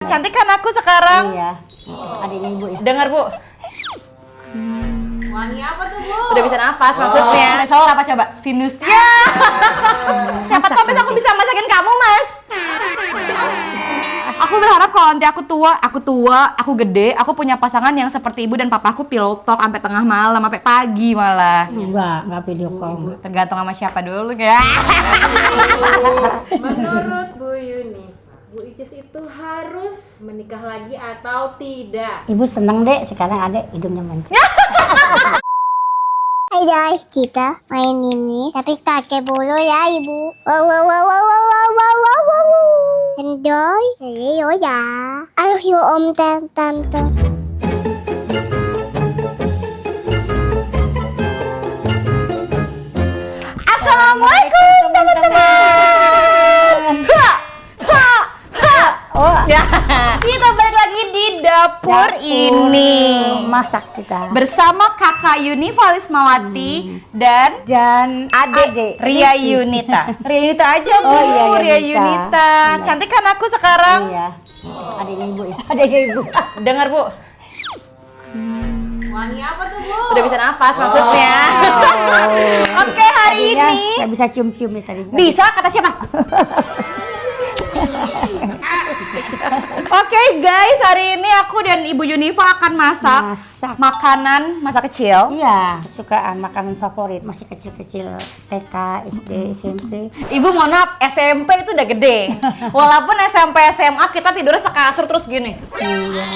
Cantik kan aku sekarang? Iya. Adiknya Ibu ya. Dengar Bu. Wangi apa tuh Bu? Udah bisa napas maksudnya. Besok apa coba? Sinus. Ya. Siapa tahu besok aku bisa masakin kamu, Mas. Aku berharap kalau nanti aku tua, aku gede, aku punya pasangan yang seperti ibu dan papaku pillow talk sampai tengah malam, sampai pagi malah. Enggak video call. Tergantung sama siapa dulu ya. Menurut Bu Yuni, Bu Icis itu harus menikah lagi atau tidak? Ibu seneng deh sekarang ada hidungnya mancung. Hai guys, kita main ini tapi pakai bolo ya ibu. Wow wow wow wow wow wow wow wow wow. Enjoy, yo ya. Ayo yuk om tante. Assalamualaikum teman-teman. Ya, kita balik lagi di dapur ini Masak kita. bersama kakak Yuni Valismawati dan adik Ria Yunita. Ria Yunita aja Bu. Oh, iya, Ria Yunita. Yunita. Cantik kan aku sekarang? Iya. Adiknya Ibu ya. Adiknya Ibu. Dengar Bu. Wangi apa tuh Bu? Udah bisa napas maksudnya. Oke, hari Tadinya ini nggak bisa cium-cium ya tadi. bisa kata siapa? Oke guys, hari ini aku dan Ibu Yunifa akan masak makanan masa kecil. Iya, kesukaan makanan favorit masih kecil-kecil TK, SD, SMP. Ibu mohon maaf, SMP itu udah gede. Walaupun SMP SMA kita tidurnya sekasur terus gini. Iya.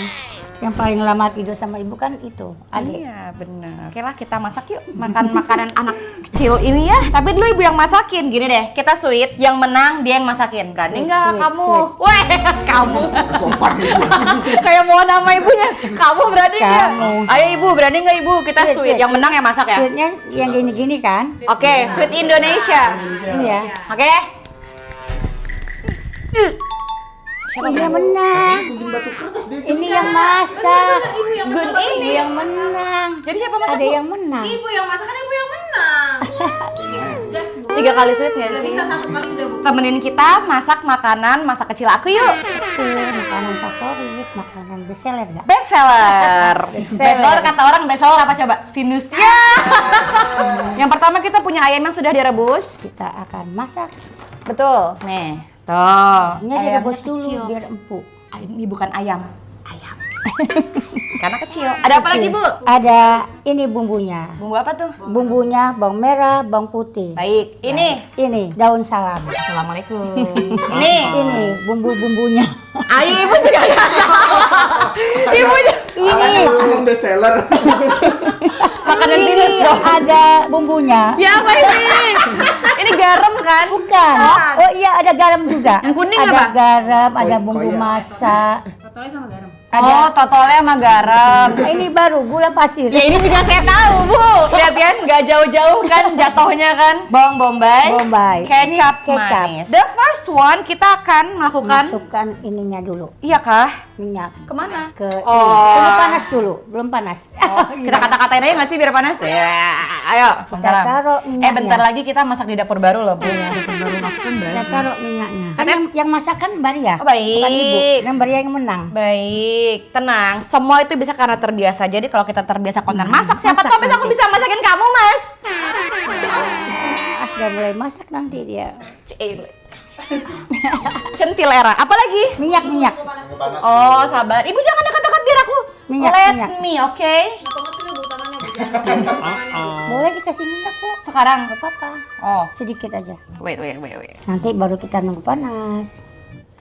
Yang paling lama tidur sama ibu kan itu, adik. Iya benar. Oke lah kita masak yuk, makan makanan anak kecil ini ya. Tapi dulu ibu yang masakin. Gini deh, kita sweet, yang menang dia yang masakin. Berani nggak kamu? Weh, kamu. Kayak mau nama ibunya. Kamu berani nggak? Ayo ibu, berani nggak ibu? Kita sweet, yang menang yang masak ya. Sweetnya yang gini-gini kan? Oke, sweet Indonesia. Iya. Oke. Siapa yang menang? Ini yang masak. Good Ini yang menang. Jadi siapa masak? Ada Bu? yang menang. Ibu yang masak kan ibu yang menang. Gas Bu. 3 kali sweet nggak Gak sih? bisa 1 kali udah Bu. Temenin kita masak makanan masa kecil aku yuk. Makanan favorit, makanan bestseller nggak? Bestseller. Bestseller kata orang bestseller apa coba? Sinus. Ya. Yang pertama kita punya ayam yang sudah direbus. Kita akan masak. Betul. Nih. Tuh. Ini direbus dulu biar empuk. Ini bukan ayam. Ayam. Karena kecil. Ada apa lagi, Bu? Ada ini bumbunya. Bumbu apa tuh? Bumbunya bawang merah, bawang putih. Baik. Ini. Ini daun salam. Assalamualaikum. Ini. Ini bumbu-bumbunya. Ayo ibu juga nggak tahu. Ibunya. Ini Emang bestseller. Makanan ini sinus dong. ada bumbunya. Ya apa ini? Ini garam kan? Bukan. Oh iya ada garam juga. Yang kuning ada apa? garam, ada bumbu masak. Totolnya sama garam. Oh, totolnya sama garam. Ini baru gula pasir. Ya ini juga saya tahu, Bu. Lihat kan, nggak jauh-jauh kan jatuhnya kan. Bawang bombay, Bombay. kecap, Ini kecap. manis. The first one kita akan melakukan. Masukkan ininya dulu. Iya kah? Minyak. Kemana? Ke Oh. ini panas dulu, belum panas. Kita kata-katain aja nggak sih biar panas? Ya, ayo. Bentar. taruh minyaknya. Bentar lagi kita masak di dapur baru loh, Bu. Dapur baru makan Kita baru. taruh minyaknya. Kan Katanya- yang masakan Mbak Ria. Oh, baik. Bukan ibu. Yang Mbak Ria yang menang. Baik, tenang. Semua itu bisa karena terbiasa. Jadi kalau kita terbiasa konten masak, siapa masak tahu besok aku nanti. bisa masakin kamu, Mas. Udah mulai masak nanti dia. Cile. Centil era. Apalagi? Minyak. Oh, sabar. Ibu jangan dekat-dekat biar aku. Minyak, Let minyak. me, oke? Kenapa nggak tuh Bu tangannya Bu? Jangan. Boleh dikasih minyak kok. Sekarang. Gak apa-apa. Oh, Sedikit aja. wait. Nanti baru kita nunggu panas.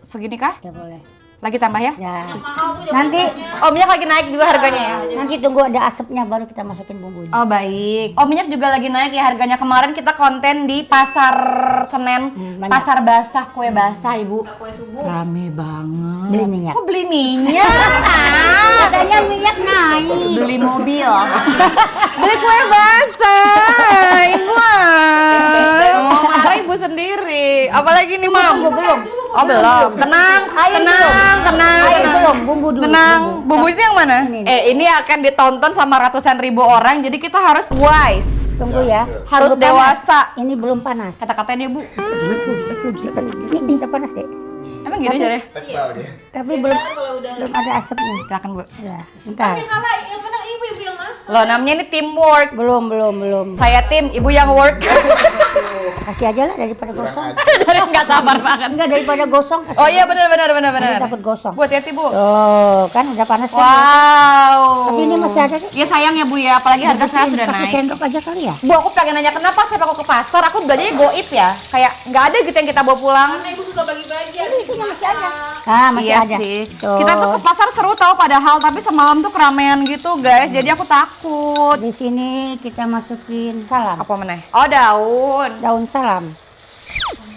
Segini kah? Ya boleh. Lagi tambah ya? Ya. Mahal Bu Nanti Oh, minyak lagi naik juga harganya ya? nanti tunggu ada asapnya baru kita masukin bumbunya. Oh, baik. Oh, minyak juga lagi naik ya harganya. Kemarin kita konten di Pasar Senen, banyak. Pasar basah, kue basah, Ibu. kue subuh. Rame banget. Beli minyak. Kok beli minyak? Katanya minyak naik. Beli mobil. Beli kue basah, Ibu. Oh, marah Ibu sendiri. Apalagi nih, Mam? Belum. Oh, belum. Tenang, tenang. Belum, bumbu dulu. Tenang, bumbu itu yang mana? Ini. Ini akan ditonton sama ratusan ribu orang, jadi kita harus wise. Tunggu ya. Harus Tunggu panas. dewasa. Ini belum panas. Kata-katanya Bu. Ini udah panas deh. Emang gini aja deh. Tebal dia. Tapi belum Kalau udah belum ada asapnya. Silakan Bu. Ya, bentar. kalah, yang menang ibu yang masak. Loh namanya ini teamwork. Belum. Saya tim, ibu yang work. Kasih aja lah daripada gosong. Dari nggak sabar banget. Enggak daripada gosong. Kasih Oh iya aja. benar. Nanti takut gosong. Bu hati-hati Bu. Oh, kan udah panas kan? Wow. Tapi ini masih ada deh. Ya sayang ya Bu ya, apalagi harga saya sudah Pakai naik. sendok aja kali ya. Bu aku pengen nanya kenapa saya aku ke pasar, aku belanjanya goib ya. Kayak nggak ada gitu yang kita bawa pulang. Karena ibu suka bagi-bagi. Ini masih ada. Ah, masih Iya ada. sih. Tuh. Kita tuh ke pasar seru tahu padahal, tapi semalam tuh keramaian gitu guys. Jadi aku takut. Di sini kita masukin salam. Apa meneh? Oh daun. Daun salam.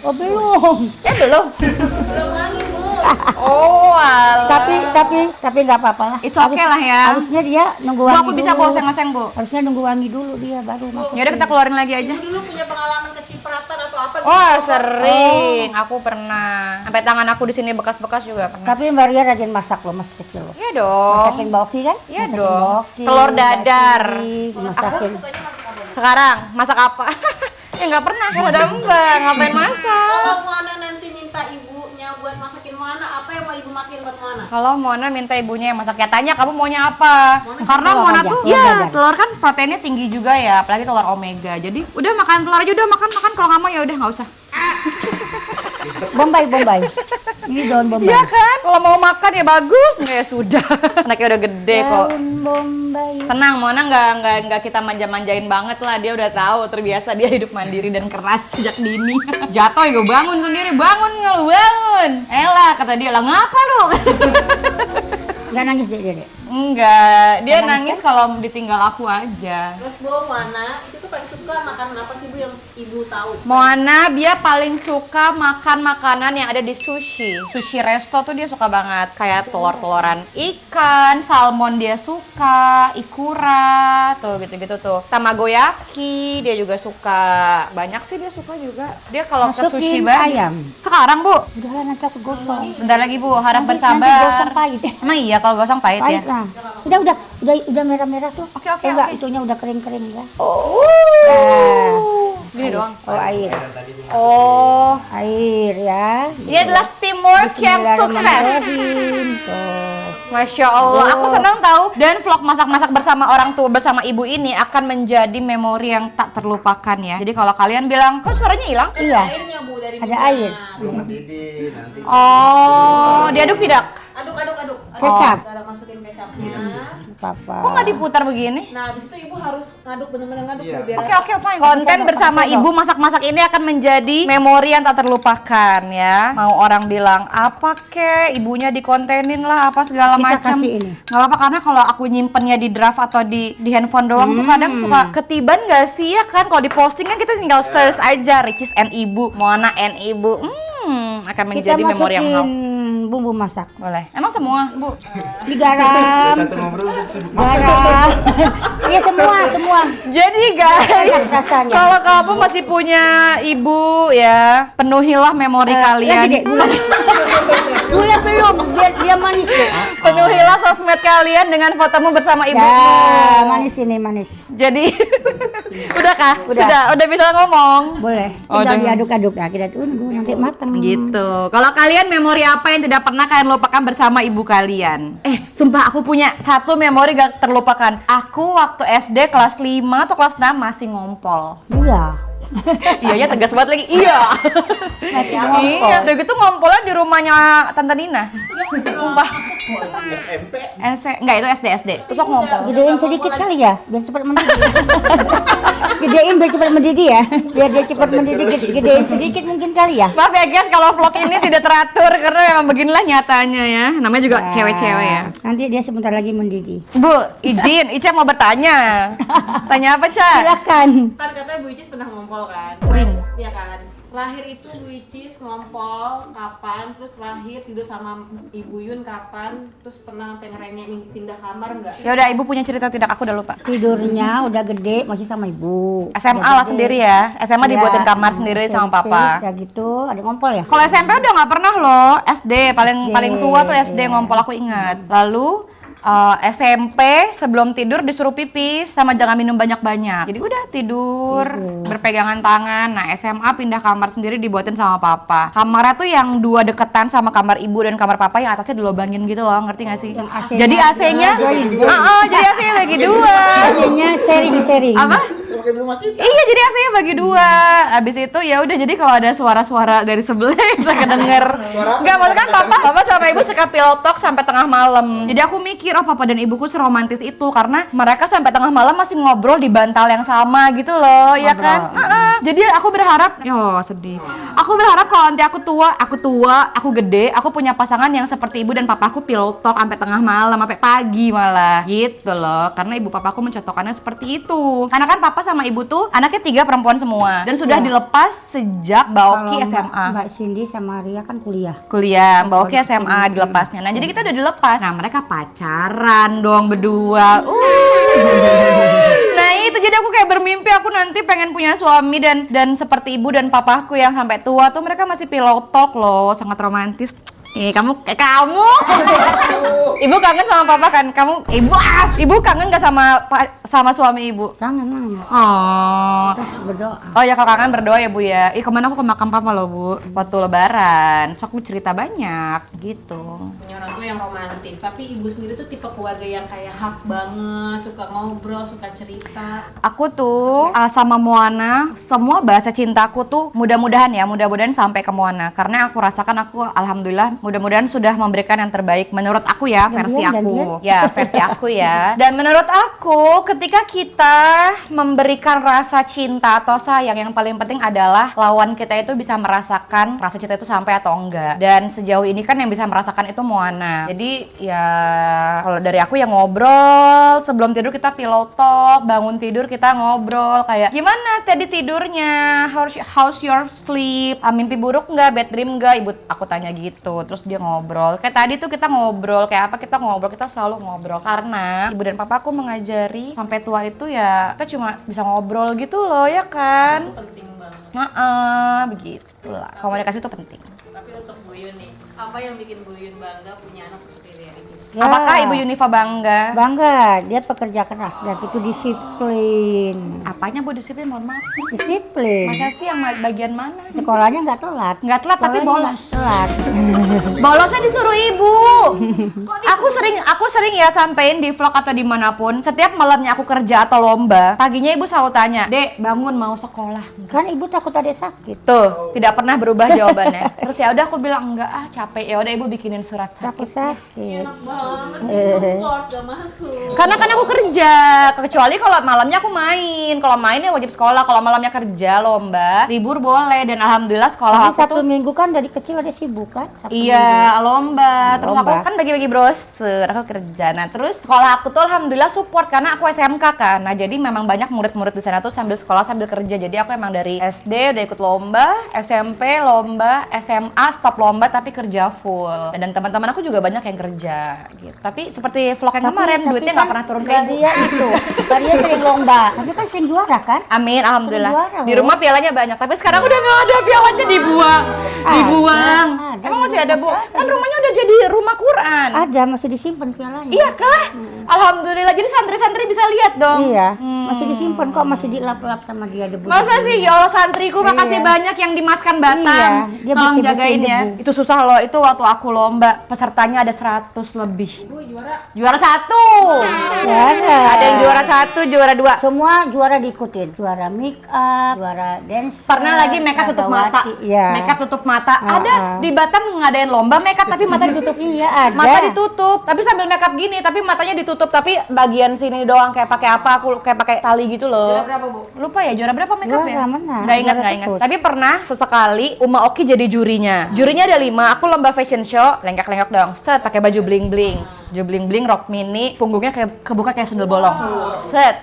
Oh, belum. Belum. Belum lagi bu. Oh alah. Tapi nggak apa-apa lah. It's okay lah ya. Harusnya dia nunggu Bu wangi aku bisa dulu. oseng-oseng Bu. Harusnya nunggu wangi dulu dia baru masuk. Yaudah kita keluarin lagi aja. Dulu punya pengalaman kecipratan atau apa gitu. Oh sering, aku pernah. Sampai tangan aku di sini bekas-bekas juga pernah. Tapi Mbak Ria rajin masak loh masih kecil loh. Iya dong. Masakin boki kan? Iya Masakin dong. boki, Telur dadar. masakin. Sekarang masak apa? Ya nggak pernah, kalau ada Mbak ngapain masak? Kalau Moana nanti minta ibunya buat masakin Moana, apa yang mau ibu masakin buat Moana? Kalau Mona minta ibunya yang masak, ya tanya kamu maunya apa? Karena telur Mona aja, tuh telur ya dadar. telur kan proteinnya tinggi juga ya, apalagi telur omega. Jadi udah makan telur aja, udah makan kalau nggak mau ya udah nggak usah. Bombay. Ini daun bombay. Iya kan? Kalau mau makan ya bagus, nggak ya sudah. Anaknya udah gede kok. Daun bombay. Tenang, Mona nggak kita manja-manjain banget lah. Dia udah tahu, terbiasa dia hidup mandiri dan keras sejak dini. Jatuh ya gue bangun sendiri, bangun. Elah kata dia, lah ngapa lu? Nggak nangis deh. Enggak, dia nangis kalau ditinggal aku aja. Terus bu, Moana itu tuh paling suka makanan apa sih bu yang ibu tahu? Moana dia paling suka makan makanan yang ada di sushi. Sushi resto tuh dia suka banget. Kayak telur-teloran ikan, salmon dia suka, ikura, tuh gitu-gitu tuh. Tamagoyaki dia juga suka. Banyak sih dia suka juga. Dia kalau ke sushi Masukin banyak. ayam. Sekarang Bu, Udahlah nanti aku gosong. bentar lagi Bu, harap Nanti bersabar. gosong pahit. Emang iya kalau gosong pahit ya? Pahit lah. Udah merah-merah tuh. Oke, Enggak, oke. itunya udah kering-kering ya. Gini doang. Oh, air. Oh, Air ya. ini adalah teamwork yang sukses. Bismillahirrahmanirrahim. Tuh. Masya Allah, aku senang tahu. Dan vlog masak-masak bersama orang tua bersama ibu ini akan menjadi memori yang tak terlupakan ya. Jadi kalau kalian bilang, kok suaranya hilang? Iya. Airnya bu dari Ada minyak. air. Belum mendidih nanti. Oh, diaduk tidak? Aduk. Kecap. Sekarang masukin kecapnya. Papa. Kok nggak diputar begini? Nah, habis itu ibu harus ngaduk bener-bener ngaduk Iya. bu biar Oke, fine. Konten bersama ibu masak-masak ini akan menjadi memori yang tak terlupakan ya. Mau orang bilang apa kek, ibunya dikontenin lah apa segala Kita macam. kasih ini. Nggak apa-apa karena kalau aku nyimpennya di draft atau di handphone doang tuh kadang suka ketiban nggak sih ya kan? Kalau di posting kan kita tinggal search aja Ricis and Ibu, Moana and Ibu. Akan Kita menjadi memori yang masukin bumbu masak. boleh. Emang semua, Bu? Digaram. Satu ngobrol sibuk masak. Garam. Iya semua. Jadi guys, Rasanya. kalau kamu masih punya ibu ya, penuhilah memori kalian. Lagi deh, gula belum, biar dia manis deh. Penuhilah sosmed kalian dengan fotomu bersama ibu. Ya, manis ini manis. Jadi, udah kah? Udah. Sudah bisa ngomong. Boleh. Oh, Tinggal dengan- diaduk-aduk ya, kita tunggu nanti matang. Gitu. Kalau kalian memori apa yang tidak pernah kalian lupakan bersama ibu kalian? Sumpah aku punya satu memori gak terlupakan. Aku waktu SD kelas 5 atau kelas 6 masih ngompol. Iya. Iya, tegas banget lagi. Iya. Masih ngompol. Iya, udah gitu ngompolnya di rumahnya Tante Nina. Sumpah. SMP. Enggak, itu SD. Terus aku ngompol. Gedein sedikit kali ya, biar cepat mendidih. Gedein biar cepat mendidih ya. Biar dia cepat mendidih, gedein sedikit mungkin kali ya. Maaf ya guys kalau vlog ini tidak teratur karena memang beginilah nyatanya ya. Namanya juga cewek-cewek ya. Nanti dia sebentar lagi mendidih. Bu, izin, Ica mau bertanya. Tanya apa, Ca? Silakan. Kan katanya Bu Icis pernah ngompol kan? Sering. Iya kan? Terakhir itu Bu Icis ngompol kapan? Terus terakhir tidur sama Ibu Yun kapan? Terus pernah sampai ngerengek pindah kamar nggak? Ya udah, Ibu punya cerita tidak? Aku udah lupa. Tidurnya udah gede masih sama ibu. SMA Udah lah gede. sendiri ya. SMA Iya, dibuatin kamar sendiri sama SMP, papa. Kayak gitu, ada ngompol ya? Kalau SMP udah nggak pernah loh. SD paling tua tuh SD ngompol aku ingat. Lalu SMP sebelum tidur disuruh pipis sama jangan minum banyak-banyak. Jadi udah tidur berpegangan tangan. Nah SMA pindah kamar sendiri dibuatin sama papa. Kamarnya tuh yang 2 deketan sama kamar ibu dan kamar papa yang atasnya dilobangin gitu loh, ngerti gak sih? Jadi AC-nya, jadi AC-nya bagi 2. Hasilnya sharing. Apa? Pakai di rumah kita. Iya, jadi AC-nya bagi 2. Habis itu ya udah, jadi kalau ada suara-suara dari sebelah bisa kedenger. Enggak, maksudnya kan papa sama ibu suka pillow talk sampai tengah malam. Jadi aku mikir, oh papa dan ibuku seromantis itu karena mereka sampai tengah malam masih ngobrol di bantal yang sama gitu loh, ya kan? Jadi aku berharap, sedih. Aku berharap kalau nanti aku tua, aku gede, aku punya pasangan yang seperti ibu dan papaku pillow talk sampai tengah malam, sampai pagi malah. Gitu loh. Karena ibu papaku mencontohkannya seperti itu. Karena kan papa sama ibu tuh anaknya 3 perempuan semua dan sudah dilepas sejak Mbak Oki SMA. Mbak Cindy sama Ria kan kuliah. Mbak Oki SMA dilepasnya. Nah, jadi kita udah dilepas. Nah, mereka pacaran dong berdua. Nah, itu jadi aku kayak bermimpi aku nanti pengen punya suami dan seperti ibu dan papaku yang sampai tua tuh mereka masih pillow talk loh, sangat romantis. Kamu Ibu kangen sama papa kan? Ibu kangen gak sama suami ibu? Kangen mama. Oh. Terus berdoa. Oh ya, kalau kangen berdoa ya Bu ya. Kemana aku ke makam papa loh Bu, waktu lebaran. Sok cerita banyak gitu. Punya orang tua yang romantis, tapi ibu sendiri tuh tipe keluarga yang kayak hak banget, suka ngobrol, suka cerita. Aku tuh sama Moana, semua bahasa cintaku tuh mudah-mudahan sampai ke Moana. Karena aku rasakan alhamdulillah mudah-mudahan sudah memberikan yang terbaik menurut aku ya, versi aku. Ya, versi aku ya. Dan menurut aku ketika kita memberikan rasa cinta atau sayang, yang paling penting adalah lawan kita itu bisa merasakan rasa cinta itu sampai atau enggak. Dan sejauh ini kan yang bisa merasakan itu Moana. Jadi ya kalau dari aku ya ngobrol, sebelum tidur kita pillow talk, bangun tidur kita ngobrol kayak gimana tadi tidurnya, how's your sleep, mimpi buruk enggak, bad dream enggak, ibu aku tanya gitu. Terus dia ngobrol, kayak tadi tuh kita ngobrol, kayak apa kita ngobrol, kita selalu ngobrol karena ibu dan papaku mengajari sampai tua itu ya kita cuma bisa ngobrol gitu loh, ya kan? Itu penting banget. Begitulah, komunikasi itu penting. Tapi untuk Bu Yun nih, apa yang bikin Bu Yun bangga punya anak seperti Ria Ricis? Ya. Apakah Ibu Yunifa bangga? Bangga, dia pekerja keras dan itu disiplin. Apanya Bu disiplin, mohon maaf? Disiplin. Masa sih yang bagian mana? Sekolahnya nggak telat. Nggak telat tapi Sekolahnya bolos. nggak Telat. Bolosnya disuruh ibu. Aku sering ya sampein di vlog atau dimanapun. Setiap malamnya aku kerja atau lomba, paginya ibu selalu tanya, Dek, bangun mau sekolah. Kan ibu takut ada sakit. Tuh, tidak pernah berubah jawabannya. Terus ya udah aku bilang enggak capek. Ya udah ibu bikinin surat Takut sakit. sakit. Enak banget, support, gak masuk. Karena kan aku kerja, kecuali kalau malamnya aku main. Kalau main ya wajib sekolah. Kalau malamnya kerja, lomba, libur boleh. Dan alhamdulillah sekolah Tapi aku Sabtu tuh Minggu kan dari kecil ada sibuk kan? Sabtu Minggu. iya, lomba. Terus aku Lomba. kan bagi-bagi brosur, aku kerja. Nah, terus sekolah aku tuh alhamdulillah support karena aku SMK kan. Nah, jadi memang banyak murid-murid di sana tuh sambil sekolah sambil kerja. Jadi aku emang dari SD udah ikut lomba, SMP lomba, SMA stop lomba tapi kerja full. Dan teman-teman aku juga banyak yang kerja gitu. Tapi seperti vlog yang kemarin duitnya nggak pernah turun ke ibu. Dia itu, dia sering lomba. Tapi kan sering juara kan? Amin, alhamdulillah. Juara, Di rumah pialanya banyak, tapi sekarang udah nggak ada, pialanya dibuang. Dibuang. Ada, Emang masih ada, Bu? masih Kan rumahnya udah jadi rumah Quran. Ada, masih disimpan pialanya. Iya kah? Alhamdulillah. Jadi santri-santri bisa lihat dong. Iya, masih disimpan kok, masih dilap-lap sama dia debu. Masa sih? Ya Allah, santriku makasih banyak yang dimaskan Batam. Iya, dia Tolong bersih-bersihin jagain ya. debu. Itu susah loh. Itu waktu aku lomba, pesertanya ada 100 lebih. Bu juara. Juara 1. Juara. Ada yang juara 1, juara 2. Semua juara diikutin. Juara make up, juara dance. Pernah lagi makeup tutup mata. Iya. Makeup tutup mata. Ada di Batam ngadain lomba makeup tapi mata ditutup. Iya, ada. Mata ditutup, tapi sambil makeup gini, tapi matanya ditutup, tapi bagian sini doang kayak pakai apa? Aku kayak pakai tali gitu loh. Juara berapa, Bu? Lupa ya juara berapa makeup ya? Juara menang. Nggak ingat, Juara nggak ingat. terus. Tapi pernah sesekali Uma Oki jadi jurinya. Jurinya ada 5. Aku lomba fashion show, lengkak-lengkak dong. Set, pakai baju bling-bling. Baju bling-bling, rok mini, punggungnya kayak kebuka kayak sundel bolong. Set.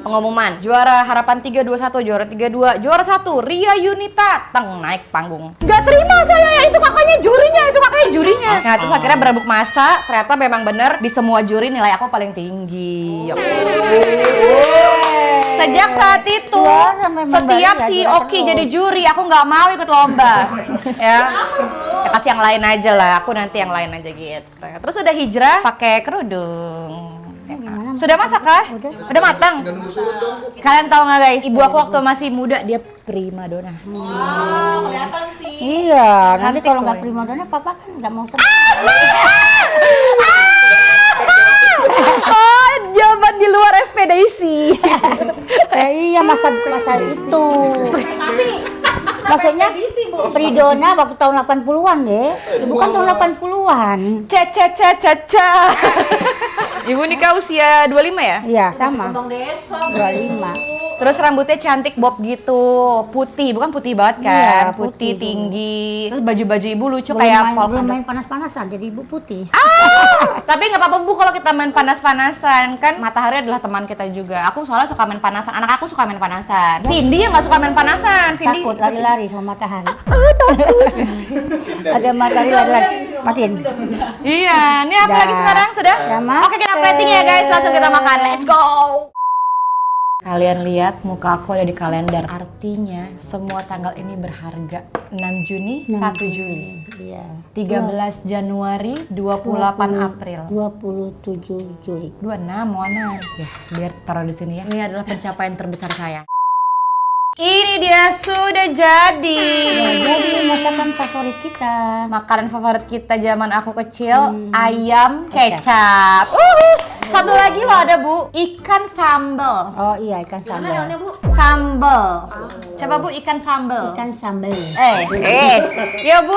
Pengumuman, juara harapan 321, juara 32, juara 1, Ria Yunita, naik panggung. Nggak terima saya ya, itu kakaknya jurinya. Nah, terus akhirnya berebut masa, ternyata memang bener di semua juri nilai aku paling tinggi. Sejak saat itu, Juara memang setiap Mbak Ria, si juara Oki terus. jadi juri, aku nggak mau ikut lomba. Ya. Kasih yang lain aja lah, aku nanti yang lain aja gitu. Terus udah hijrah pakai kerudung. Sudah masak kah? Udah matang. Tinggal nunggu surut dong, Bu. Kalian tahu nggak guys, ibu aku waktu masih muda dia prima dona. Oh, kelihatan sih. Iya, nanti Cantik, kalau nggak Boy. prima dona papa kan nggak mau Oh, jaman di luar ekspedisi. iya masa itu. Maksudnya Pridona waktu tahun 80-an deh. Ibu kan tahun 80-an. Caca. Ibu nikah usia 25 ya? Iya, sama. Kembang desa. 25. Terus rambutnya cantik bob gitu, putih, bukan putih banget kan? Iya, putih putih tinggi. Terus baju-baju ibu lucu Belum kayak belum polkadot. main panas-panasan jadi ibu putih. Tapi nggak apa-apa Bu kalau kita main panas-panasan, kan matahari adalah teman kita juga. Aku soalnya suka main panasan, anak aku suka main panasan. Cindy yang nggak suka main panasan, Cindy. Takut lari-lari sama matahari. Ada matahari lari-lari. Matiin. Iya, ini apa Dah. lagi sekarang? Sudah? Udah mateng. Oke, kita plating ya guys, langsung kita makan. Let's go! Kalian lihat muka aku ada di kalender. Artinya semua tanggal ini berharga. 6 Juni, 1 Juli. Iya. 13 Januari, 28 April. 27 Juli. 26 mana? Ya, biar taruh di sini ya. Ini adalah pencapaian terbesar saya. Ini dia sudah jadi. Jadi masakan favorit kita. Makanan favorit kita zaman aku kecil, ayam kecap. Satu lagi loh ada Bu, ikan sambal. Oh iya, ikan sambal. Daunnya, Bu. Sambal. Coba Bu ikan sambal. Ikan sambal. Ya Bu.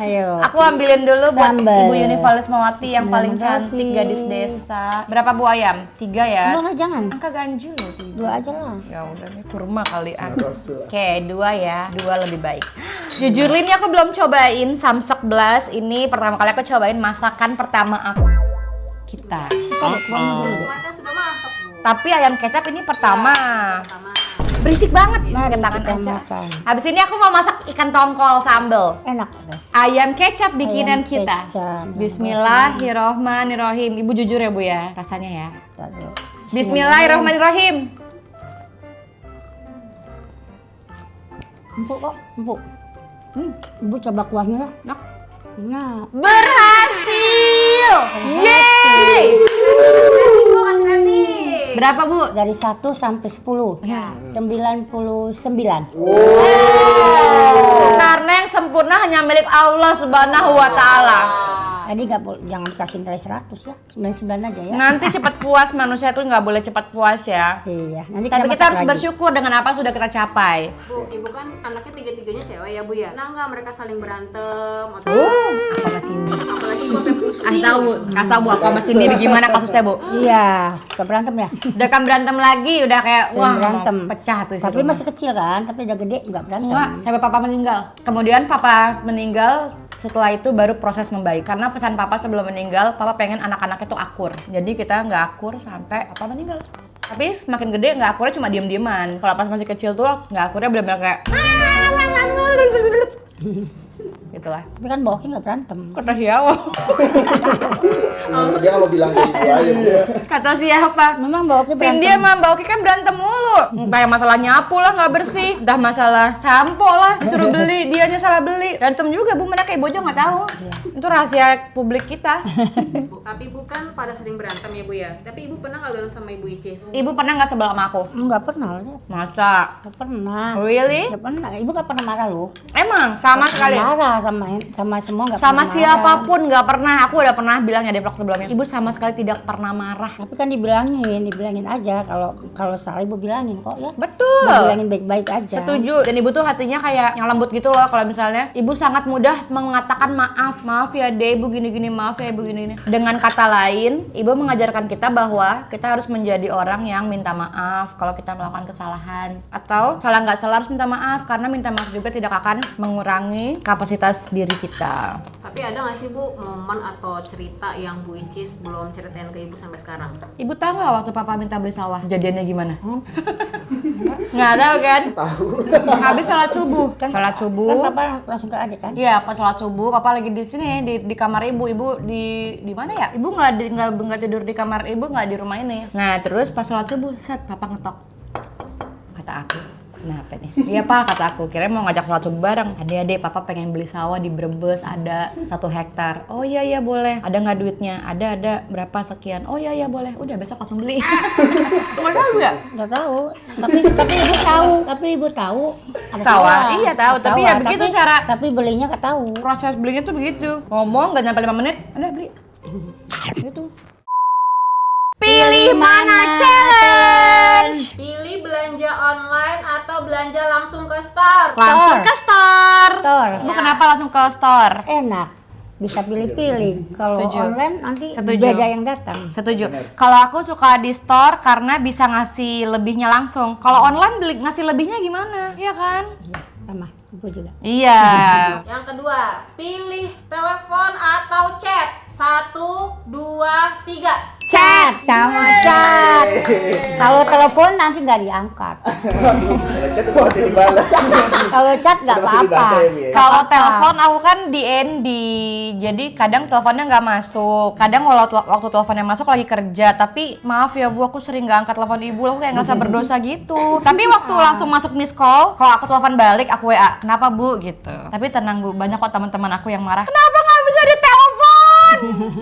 Ayo. Aku ambilin dulu buat Sambal. Ibu Univalis Mawati yang paling Bismillahirrahmanirrahim. cantik gadis desa. Berapa Bu ayam? 3 ya. Enggak lah, jangan. Angka ganjil loh. 2 aja lah. Ya udah nih kurma kali ah. Rasul. Oke, 2 ya. 2 lebih baik. Jujur ini aku belum cobain samsak belas. Ini pertama kali aku cobain masakan pertama aku. Kita. Mereka sudah masak, Bu. Tapi ayam kecap ini pertama. Sama. Berisik banget. Mari Pakai tangan kita aja. makan. Habis ini aku mau masak ikan tongkol sambal. Enak. Ayam kecap bikinan Ayam kita. kecap. Bismillahirrohmanirrohim. Ibu jujur ya Bu ya, rasanya ya. Taruh. Bismillahirrohmanirrohim. Empuk kok, empuk. Ibu coba kuahnya lah. Enak. Enak. Berhasil. Yeay. Berapa Bu? Dari 1 sampai 10. Ya. 99. Karena yang sempurna hanya milik Allah Subhanahu wa taala. Tadi jangan dikasih nilai 100 ya. 99 aja ya. Nanti cepat puas, manusia tuh nggak boleh cepat puas ya. Iya, nanti Tapi kita masak harus lagi. bersyukur dengan apa sudah kita capai. Bu, ibu kan anaknya tiga-tiganya cewek ya, Bu ya? Nah, nggak mereka saling berantem atau Apa sama Cindy? apalagi ibu sampai pusing. Kasih tahu Bu, apa sama Cindy gimana kasusnya Bu? Iya, suka berantem ya. Udah kan berantem lagi, udah kayak Sering wah berantem. mau pecah tuh isi Tapi rumah. masih kecil kan, tapi udah gede nggak berantem. Enggak, sampai papa meninggal. Kemudian papa meninggal, setelah itu baru proses membaik. Karena pesan papa sebelum meninggal, papa pengen anak-anaknya tuh akur. Jadi kita nggak akur sampai papa meninggal. Tapi semakin gede nggak akurnya cuma diem-dieman. Kalau pas masih kecil tuh nggak akurnya benar-benar kayak gitulah. Tapi kan Boki nggak berantem. Kata siapa? Dia kalau bilang ke ibu aja. Kata siapa? Memang Boki Cindy berantem. sama Mbak Oki kan berantem mulu. Kayak masalah nyapu lah nggak bersih, udah masalah sampo lah disuruh beli, dianya salah beli. Berantem juga Bu, mana kayak Bojo nggak tahu. Itu rahasia publik kita. Bu, tapi ibu kan pada sering berantem ya, Bu ya? Tapi ibu pernah nggak berantem sama ibu Icis? Ibu pernah nggak sebel sama aku? Nggak pernah lah. Masa? Nggak pernah. Really? Nggak pernah. Ibu nggak pernah marah loh. Emang sama sekali. Marah sama semua nggak Sama pernah siapapun nggak pernah. Aku udah pernah bilang ya di vlog sebelumnya. Ibu sama sekali tidak pernah marah. Tapi kan dibilangin aja kalau salah ibu bilangin kok ya. Betul. Ibu bilangin baik-baik aja. Setuju. Dan ibu tuh hatinya kayak yang lembut gitu loh. Kalau misalnya ibu sangat mudah mengatakan maaf ya deh ibu gini-gini, maaf ya ibu gini-gini. Dengan kata lain, ibu mengajarkan kita bahwa kita harus menjadi orang yang minta maaf kalau kita melakukan kesalahan. Atau salah nggak salah harus minta maaf, karena minta maaf juga tidak akan mengurangi kapasitas diri kita. Tapi ada nggak sih, Bu, momen atau cerita yang Bu Icis belum ceritain ke ibu sampai sekarang? Ibu tahu nggak waktu papa minta beli sawah? Kejadiannya gimana? Nggak tahu kan? Tahu. Habis sholat subuh. Sholat Kan subuh. papa langsung ke adik kan? Iya, pas sholat subuh, papa lagi di sini di kamar ibu. Ibu di mana ya? Ibu nggak tidur di kamar ibu, nggak di rumah ini. Nah terus pas sholat subuh, set papa ngetok. Kata aku, Kenapa nih? Iya pak, kata aku, kira mau ngajak sholat subuh bareng. Adek-adek, papa pengen beli sawah di Brebes, ada 1 hektar. Oh iya boleh. Ada nggak duitnya? Ada. Berapa sekian? Oh iya boleh. Udah besok langsung beli. Nggak tahu ya? Nggak tahu. Tapi ibu tahu. Ada Sawah? Iya tahu, Ada tapi sawah, ya begitu cara Tapi belinya nggak tahu. proses belinya tuh begitu. Ngomong nggak nyampe 5 menit, udah beli. Gitu. Pilih mana challenge? Pilih belanja online atau belanja langsung ke store. Langsung ke store. Store. Bu kenapa langsung ke store? Enak. Bisa pilih-pilih. Kalau Setuju. online nanti Setuju. beda yang datang. Setuju. Kalau aku suka di store karena bisa ngasih lebihnya langsung. Kalau online ngasih lebihnya gimana? Iya kan? Iya, sama. Ibu juga. Iya. Yang kedua, pilih telepon atau chat. 1, 2, 3. Chat sama chat. Kalau telepon nanti nggak diangkat. Kalau chat kok masih dibalas. Kalau chat nggak Masih dibaca apa-apa. ya, Bu, ya? Kalau telepon aku kan di ND, jadi kadang teleponnya nggak masuk. Kadang waktu teleponnya masuk lagi kerja, tapi maaf ya Bu, aku sering nggak angkat telepon ibu, aku kayak ngerasa berdosa gitu. Tapi waktu langsung masuk miss call, kalau aku telepon balik, aku WA, kenapa Bu gitu. Tapi tenang Bu, banyak kok teman-teman aku yang marah. Kenapa nggak bisa ditelepon?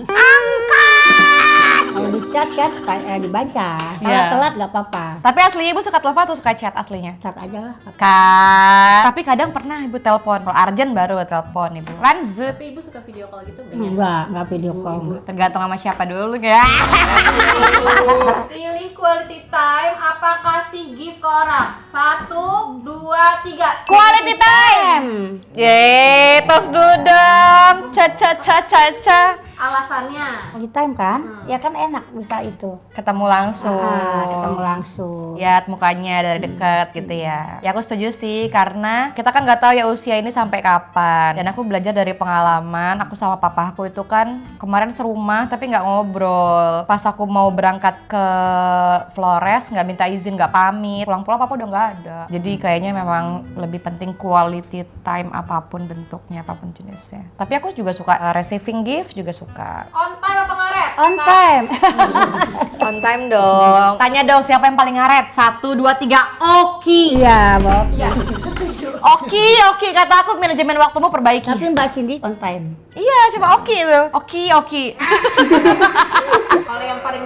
Angkat! Kalau di chat kan dibaca. Kalau Iya. telat nggak apa-apa. Tapi aslinya ibu suka telepon atau suka chat aslinya? Chat aja lah. Tapi kadang pernah ibu telepon. Kalau urgent baru telepon ibu. Lanjut. Tapi ibu suka video call gitu Enggak video call. Tergantung sama siapa dulu ya. Pilih quality time apa kasih gift ke orang. 1, 2, 3. Quality time. Yeay, tos dulu dong. Ca. Alasannya. Quality time kan? Ya kan enak bisa itu. Ketemu langsung. Ketemu langsung. Lihat mukanya dari dekat gitu ya. Ya aku setuju sih karena kita kan nggak tahu ya usia ini sampai kapan. Dan aku belajar dari pengalaman. Aku sama papaku itu kan kemarin serumah tapi nggak ngobrol. Pas aku mau berangkat ke Flores nggak minta izin, nggak pamit. Pulang-pulang papa udah nggak ada. Jadi kayaknya memang lebih penting quality time apapun bentuknya, apapun jenisnya. Tapi aku juga suka receiving gift juga suka. On time apa ngaret? On time. On time dong. Tanya dong siapa yang paling ngaret? 1, 2, 3. Oki. Iya, Bob. Oki. Kata aku manajemen waktumu perbaiki. Tapi Mbak Cindy on time. Iya, cuma Oki itu. Oki. Kalau yang paling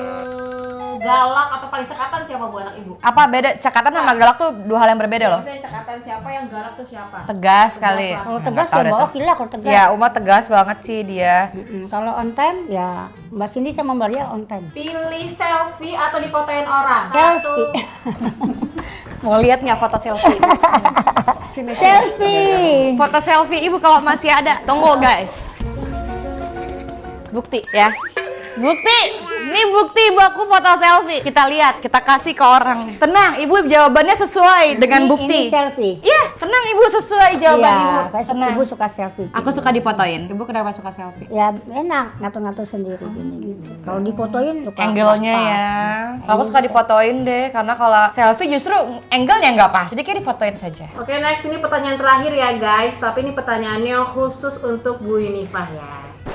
galak atau paling cekatan siapa Bu anak ibu? Apa beda? Cekatan sama galak tuh 2 hal yang berbeda loh. Maksudnya cekatan siapa, yang galak tuh siapa? Tegas kali. lah. Kalau Ya, tegas nggak tahu ya deh Mbak tuh. Oki lah kalau tegas. Ya, Uma tegas banget sih dia. Kalau on time ya Mbak Cindy sama Mbak Lia on time. Pilih selfie atau difotoin orang? Selfie. 1. Mau lihat nggak foto selfie? Sini. Selfie. Foto selfie ibu kalau masih ada. Tunggu guys. Bukti ya. Bukti. Ini bukti ibu aku foto selfie. Kita lihat, kita kasih ke orang. Tenang, ibu jawabannya sesuai dengan bukti. Ini selfie. Iya, tenang ibu sesuai jawaban ibu. Iya, saya Tenang. ibu suka selfie. Aku suka difotoin. Ibu kenapa suka selfie? Ya enak ngatur-ngatur sendiri gini gitu. Kalau difotoin suka Angle-nya pas. ya. Aku suka difotoin deh, karena kalau selfie justru angle-nya nggak pas. Jadi kayak difotoin saja. Oke, next ini pertanyaan terakhir ya guys. Tapi ini pertanyaannya khusus untuk Bu Yunifah ya.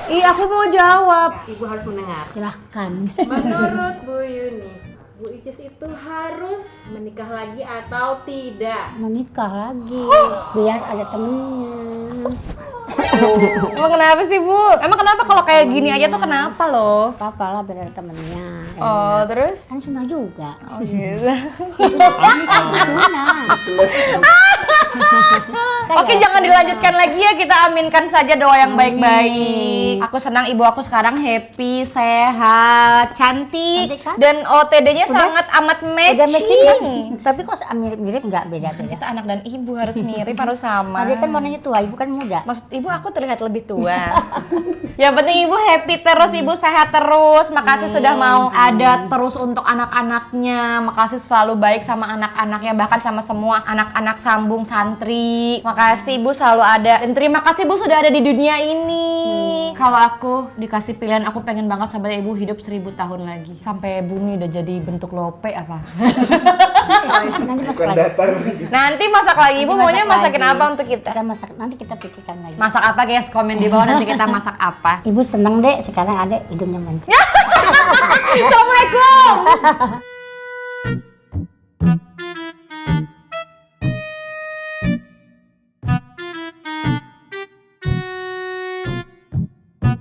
Iya, aku mau jawab. Ibu harus mendengar. Silahkan. Menurut Bu Yuni, Bu Icis itu harus menikah lagi atau tidak? Menikah lagi biar ada temennya. Emang kenapa sih, Bu? Emang kenapa kalau kayak gini aja tuh kenapa loh? Apa lah biar ada temennya. Oh, terus? Kan sunnah juga. Oh gitu. Sunnah. Oke, jangan dilanjutkan lagi ya. Kita aminkan saja doa yang baik-baik. Aku senang ibu aku sekarang happy, sehat, cantik, Cantik kan? dan OTD-nya sangat amat Udah matching matching. kan? Tapi kok mirip-mirip nggak beda-beda. Kita anak dan ibu harus mirip, harus sama. Dia kan warnanya tua, ibu kan muda. Maksud ibu aku terlihat lebih tua. Yang penting ibu happy terus, ibu sehat terus. Makasih sudah mau ada terus untuk anak-anaknya. Makasih selalu baik sama anak-anaknya, bahkan sama semua anak-anak sambung santri. Makasih ibu selalu ada. Dan terima kasih ibu sudah ada di dunia ini. Kalau aku dikasih pilihan, aku pengen banget sampai ibu hidup 1000 tahun lagi. Sampai bumi udah jadi bentuk lope apa. Nanti masak Bukan lagi. datar. Nanti masak lagi, ibu Nanti maunya masak masakin lagi. apa untuk kita? Kita masak, nanti kita pikirkan lagi. Masak apa guys? Komen di bawah nanti kita masak apa. Ibu seneng deh sekarang ada hidungnya mancung. Assalamualaikum.